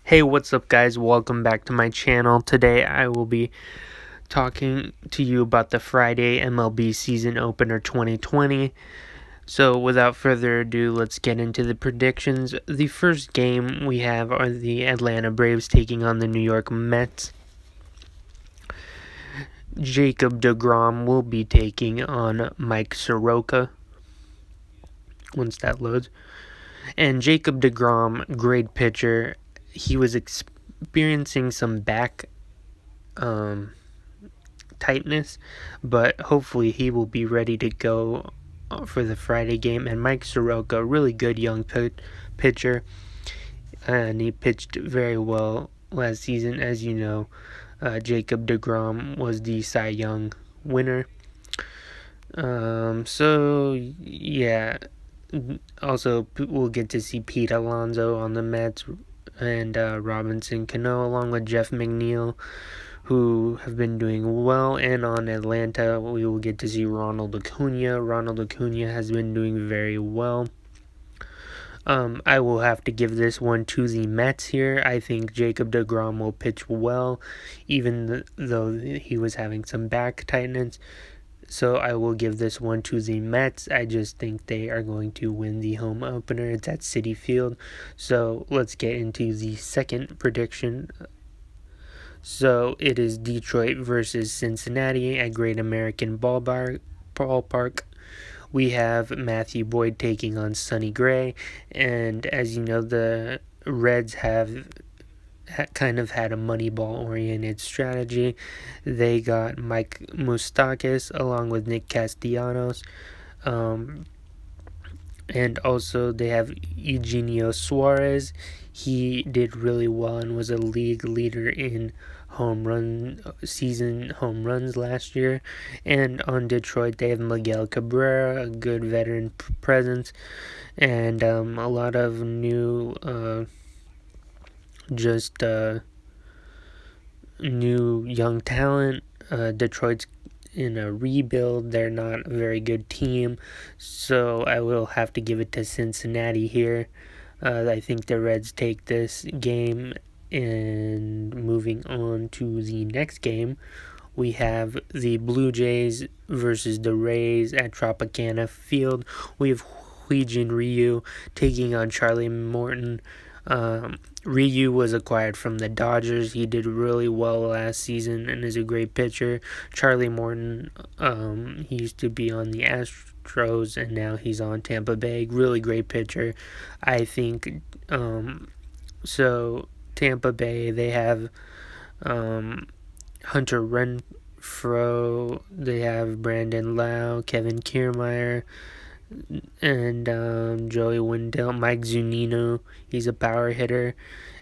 Hey, what's up guys? Welcome back to my channel. Today I will be talking to you about the Friday MLB season opener 2020. So without further ado, let's get into the predictions. The first game we have are the Atlanta Braves taking on the New York Mets. Jacob deGrom will be taking on Mike Soroka once that loads. And Jacob deGrom, great pitcher. He was experiencing some back tightness, but hopefully he will be ready to go for the Friday game. And Mike Soroka, really good young pitcher, and he pitched very well last season. As you know, Jacob deGrom was the Cy Young winner. So yeah, also we'll get to see Pete Alonso on the Mets and Robinson Cano along with Jeff McNeil, who have been doing well. And on Atlanta, we will get to see Ronald Acuna. Ronald Acuna has been doing very well. I will have to give this one to the Mets here. I think Jacob deGrom will pitch well, even though he was having some back tightness. So I will give this one to the Mets. I just think they are going to win the home opener. It's at Citi Field. So let's get into the second prediction. So it is Detroit versus Cincinnati at Great American Ballpark. We have Matthew Boyd taking on Sonny Gray, and as you know, the Reds have kind of had a Moneyball-oriented strategy. They got Mike Moustakas along with Nick Castellanos, and also they have Eugenio Suarez. He did really well and was a league leader in home runs last year. And on Detroit, they have Miguel Cabrera, a good veteran presence, and a lot of new, new young talent. Detroit's in a rebuild. They're not a very good team, so I will have to give it to Cincinnati here. I think the Reds take this game. And moving on to the next game, we have the Blue Jays versus the Rays at Tropicana Field. We have Hyun-Jin Ryu taking on Charlie Morton. Ryu was acquired from the Dodgers. He did really well last season and is a great pitcher. Charlie Morton, he used to be on the Astros and now he's on Tampa Bay. Really great pitcher. I think so. Tampa Bay, they have Hunter Renfroe, they have Brandon Lau, Kevin Kiermaier, and Joey Wendell, Mike Zunino. He's a power hitter.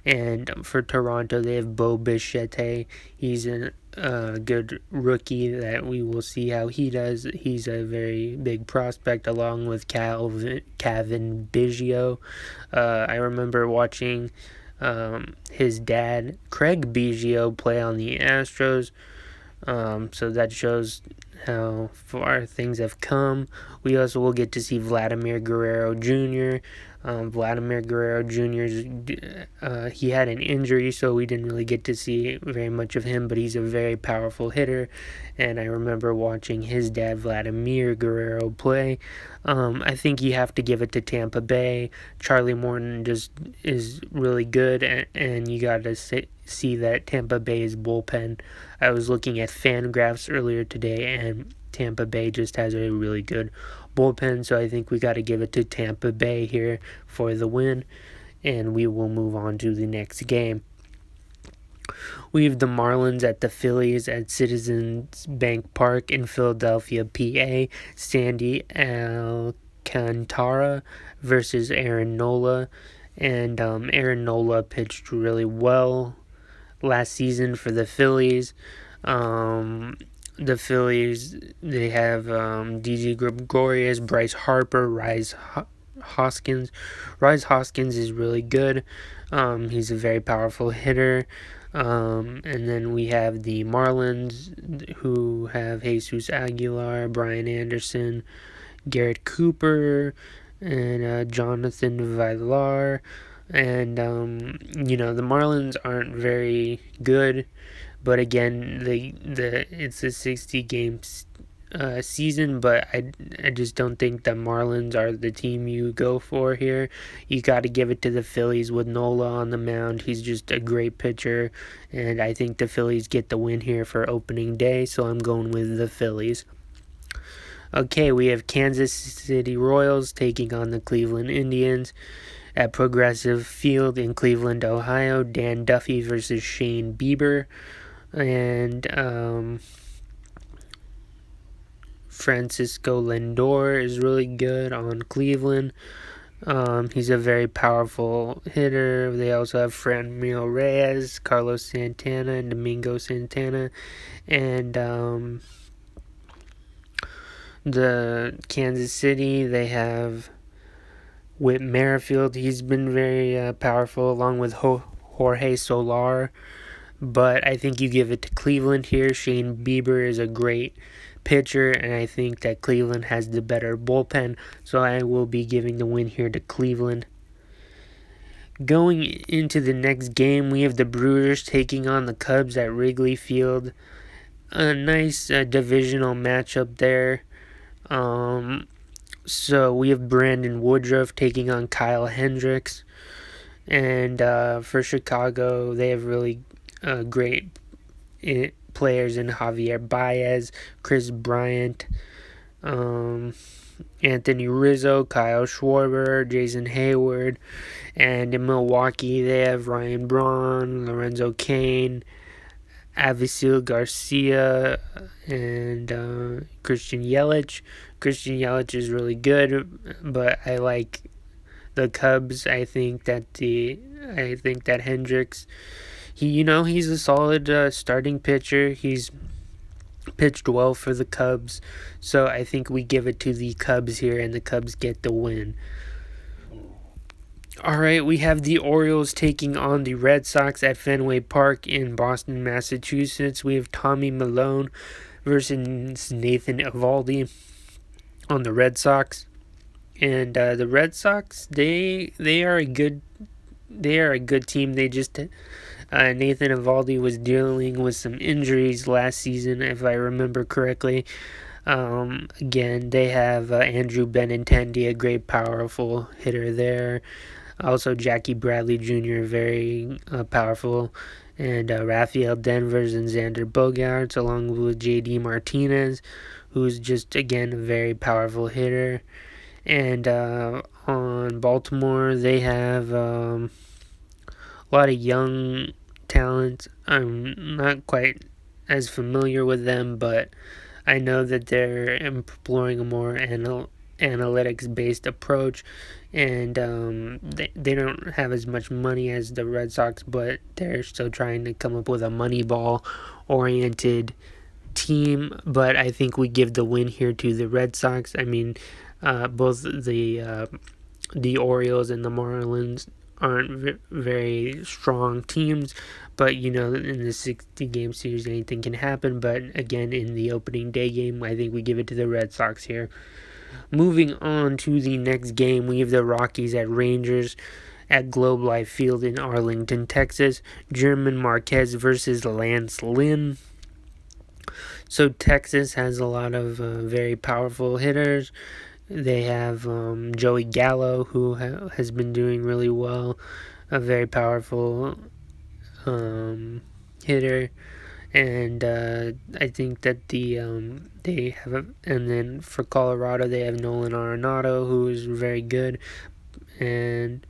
And for Toronto, they have Bo Bichette. He's a good rookie that we will see how he does. He's a very big prospect, along with Cavan Biggio. I remember watching his dad, Craig Biggio, play on the Astros. So that shows how far things have come. We also will get to see Vladimir Guerrero Jr. Vladimir Guerrero Jr. He had an injury, so we didn't really get to see very much of him, but he's a very powerful hitter, and I remember watching his dad, Vladimir Guerrero, play. I think you have to give it to Tampa Bay. Charlie Morton just is really good, and you got to see that Tampa Bay's bullpen. I was looking at Fangraphs earlier today, and Tampa Bay just has a really good bullpen, so I think we got to give it to Tampa Bay here for the win, and we will move on to the next game. We have the Marlins at the Phillies at Citizens Bank Park in Philadelphia, PA. Sandy Alcantara versus Aaron Nola, and Aaron Nola pitched really well last season for the Phillies. The Phillies, they have DJ Gregorius, Bryce Harper, Rhys Hoskins. Rhys Hoskins is really good. He's a very powerful hitter. And then we have the Marlins, who have Jesus Aguilar, Brian Anderson, Garrett Cooper, and Jonathan Villar. And the Marlins aren't very good, but again, it's a 60 game season, but I just don't think the Marlins are the team you go for here. You got to give it to the Phillies with Nola on the mound. He's just a great pitcher, and I think the Phillies get the win here for opening day, so I'm going with the Phillies. Okay, we have Kansas City Royals taking on the Cleveland Indians at Progressive Field in Cleveland, Ohio. Dan Duffy versus Shane Bieber. And Francisco Lindor is really good on Cleveland. He's a very powerful hitter. They also have Franmil Reyes, Carlos Santana, and Domingo Santana. And the Kansas City, they have Whit Merrifield. He's been very powerful, along with Jorge Soler. But I think you give it to Cleveland here. Shane Bieber is a great pitcher, and I think that Cleveland has the better bullpen, so I will be giving the win here to Cleveland. Going into the next game, we have the Brewers taking on the Cubs at Wrigley Field. A nice divisional matchup there. So we have Brandon Woodruff taking on Kyle Hendricks. And for Chicago, they have really great players in Javier Baez, Chris Bryant, Anthony Rizzo, Kyle Schwarber, Jason Hayward. And in Milwaukee, they have Ryan Braun, Lorenzo Cain, Avisail Garcia, and Christian Yelich. Christian Yelich is really good, but I like the Cubs. I think that Hendricks, he's a solid starting pitcher. He's pitched well for the Cubs, so I think we give it to the Cubs here, and the Cubs get the win. All right, we have the Orioles taking on the Red Sox at Fenway Park in Boston, Massachusetts. We have Tommy Milone versus Nathan Eovaldi on the Red Sox. And the Red Sox, they are a good team. They just Nathan Eovaldi was dealing with some injuries last season, if I remember correctly. Again, they have Andrew Benintendi, a great, powerful hitter there. Also, Jackie Bradley Jr., very powerful. And Rafael Devers and Xander Bogaerts, along with J.D. Martinez, who's just, again, a very powerful hitter. And on Baltimore, they have a lot of young talent. I'm not quite as familiar with them, but I know that they're employing a more analytics-based approach, and they don't have as much money as the Red Sox, but they're still trying to come up with a Moneyball-oriented team. But I think we give the win here to the Red Sox. I mean, both the Orioles and the Marlins aren't very strong teams, but in the 60-game series, anything can happen. But again, in the opening day game, I think we give it to the Red Sox here. Moving on to the next game, we have the Rockies at Rangers at Globe Life Field in Arlington, Texas. German Marquez versus Lance Lynn. So Texas has a lot of very powerful hitters. They have Joey Gallo, who has been doing really well, a very powerful hitter. And I think that they have and then for Colorado, they have Nolan Arenado, who is very good. And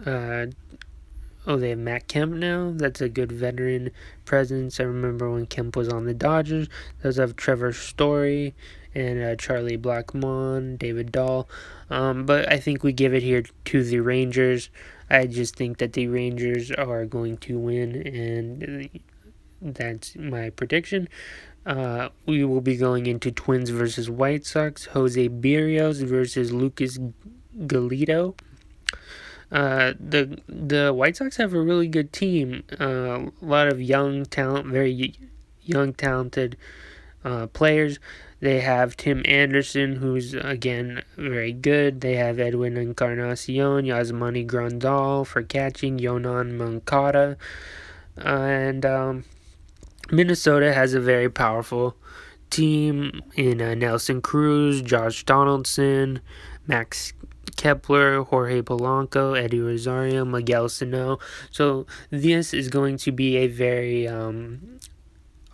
they have Matt Kemp now. That's a good veteran presence. I remember when Kemp was on the Dodgers. They also have Trevor Story and Charlie Blackmon, David Dahl. But I think we give it here to the Rangers. I just think that the Rangers are going to win, and that's my prediction. We will be going into Twins versus White Sox. Jose Berrios versus Lucas Giolito. The White Sox have a really good team. A lot of young talent, very young talented players. They have Tim Anderson, who's again very good. They have Edwin Encarnacion, Yasmani Grandal for catching, Yonan Moncada, and Minnesota has a very powerful team in Nelson Cruz, Josh Donaldson, Max Kepler, Jorge Polanco, Eddie Rosario, Miguel Sano. So this is going to be a very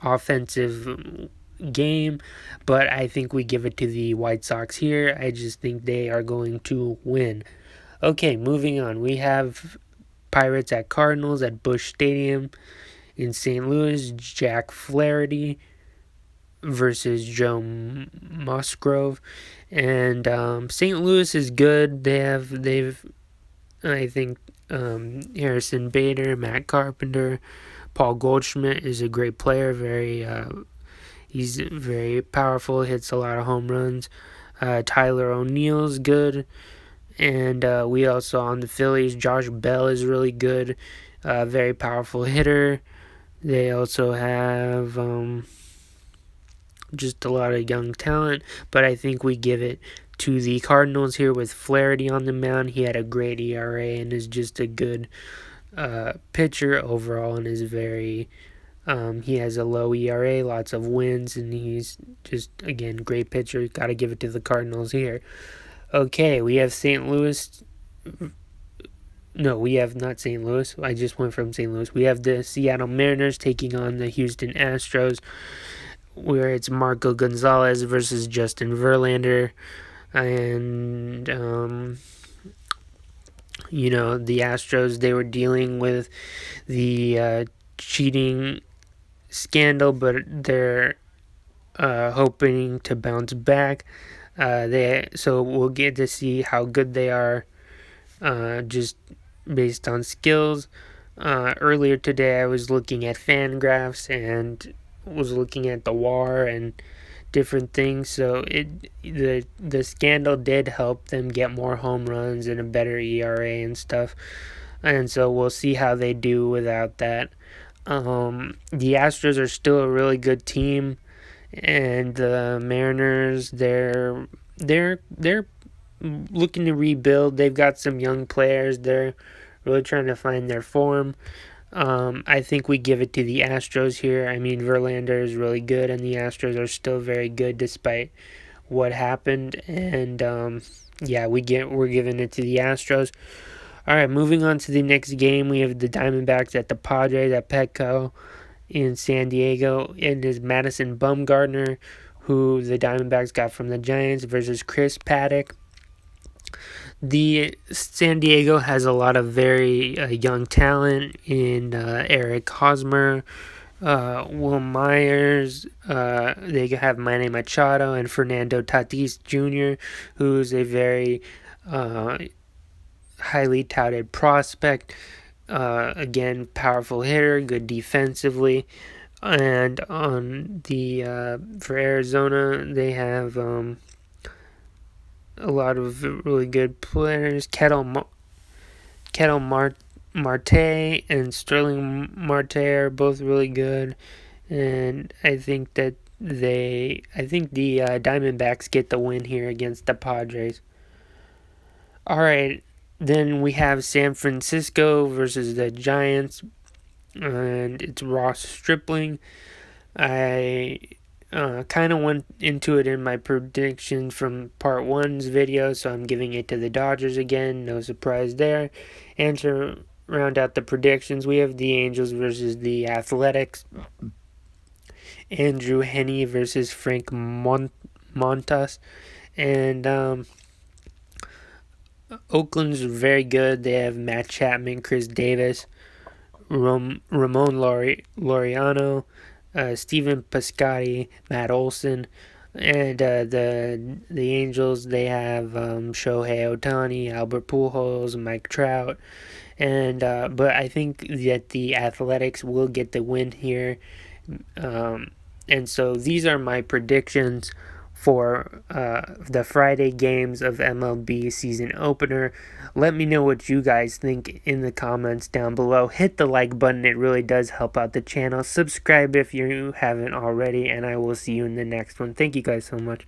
offensive game, but I think we give it to the White Sox here. I just think they are going to win. Okay, moving on. We have Pirates at Cardinals at Busch Stadium in St. Louis. Jack Flaherty versus Joe Musgrove, and St. Louis is good. They've I think Harrison Bader, Matt Carpenter, Paul Goldschmidt is a great player. He's very powerful, hits a lot of home runs. Tyler O'Neill's good. And we also on the Phillies, Josh Bell is really good. Very powerful hitter. They also have just a lot of young talent, but I think we give it to the Cardinals here with Flaherty on the mound. He had a great ERA and is just a good pitcher overall, and is very he has a low ERA, lots of wins, and he's just, again, great pitcher. Got to give it to the Cardinals here. Okay, we have St. Louis. No, we have not St. Louis. I just went from St. Louis. We have the Seattle Mariners taking on the Houston Astros, where it's Marco Gonzalez versus Justin Verlander. And, the Astros, they were dealing with the cheating scandal, but they're hoping to bounce back. So we'll get to see how good they are, just based on skills. Earlier today, I was looking at FanGraphs and was looking at the WAR and different things. So the scandal did help them get more home runs and a better ERA and stuff. And so we'll see how they do without that. The Astros are still a really good team, and the Mariners, they're looking to rebuild. They've got some young players. They're really trying to find their form. I think we give it to the Astros here. I mean, Verlander is really good, and the Astros are still very good despite what happened. And we're giving it to the Astros. All right, moving on to the next game, we have the Diamondbacks at the Padres at Petco in San Diego. It is Madison Bumgarner, who the Diamondbacks got from the Giants, versus Chris Paddock. The San Diego has a lot of very young talent in Eric Hosmer, Will Myers. They have Manny Machado and Fernando Tatis Jr., who's a very highly touted prospect. Again, powerful hitter, good defensively. And on the for Arizona, they have a lot of really good players. Kettle Marte and Sterling Marte are both really good, and I think the Diamondbacks get the win here against the Padres. All right, then we have San Francisco versus the Giants, and it's Ross Stripling. I kind of went into it in my prediction from part 1's video, so I'm giving it to the Dodgers again. No surprise there. And to round out the predictions, we have the Angels versus the Athletics. Andrew Heaney versus Frank Montas. And Oakland's very good. They have Matt Chapman, Chris Davis, Ramon Laureano, Stephen Piscotty, Matt Olson. And the Angels, they have Shohei Ohtani, Albert Pujols, Mike Trout. And but I think that the Athletics will get the win here. And so these are my predictions for the Friday games of MLB season opener. Let me know what you guys think in the comments down below. Hit the like button, it really does help out the channel. Subscribe if you haven't already, and I will see you in the next one. Thank you guys so much.